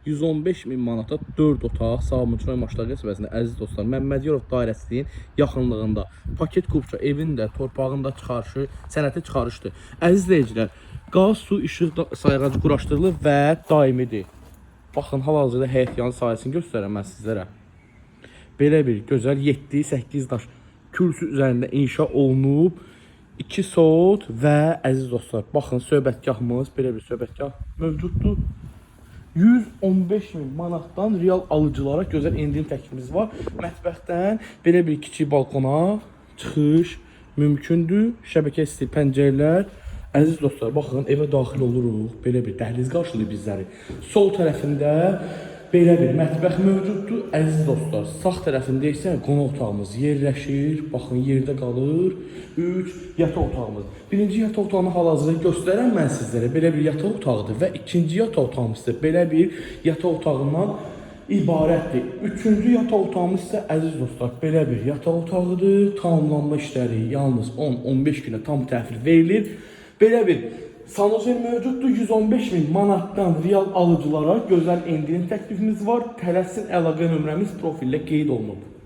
115.000 manata 4 otaq Sabunçu rayon Maçlar qəsəbəsində əziz dostlar, Məmmədiyarov dairəsinin yaxınlığında paket kupça evində, torpağında çıxarışı, sənəti çıxarışdır. Əziz izləyicilər, qaz, su, işıq sayğacı quraşdırılır və daimidir. Baxın, hal-hazırda həyət yanı sahəsini göstərəm mən sizlərə. Belə bir gözəl 7-8 daş kürsü üzərində inşa olunub. 2 soğut və əziz dostlar, baxın, söhbətgahımız, belə bir söhbətgah mövcuddur. 115.000 manatdan real alıcılara gözəl endirim təklifimiz var. Mətbəxdən belə bir kiçik balkona çıxış mümkündür. Şəbəkə stil pəncərələr. Əziz dostlar, baxın, evə daxil oluruq. Belə bir dəhliz qarşılayır bizləri. Sol tərəfində belə bir mətbəx mövcuddur. Əziz dostlar, sağ tərəfində isə qonaq otağımız yerləşir. Baxın, yerdə qalır. 3 yataq otağımız. Birinci yataq otağını hal-hazırda göstərəm mən sizlərə. Belə bir yataq otağıdır və ikinci yataq otağımız isə belə bir yataq otağından ibarətdir. Üçüncü yataq otağımız isə əziz dostlar, belə bir yataq otağıdır. Tamamlanma işləri yalnız 10-15 günə tam təhvil verilir. Belə bir sanuzel mövcuddur. 115.000 manatdan real alıcılara gözəl endirim təklifimiz var. Tələsin əlaqə nömrəmiz profildə qeyd olunub.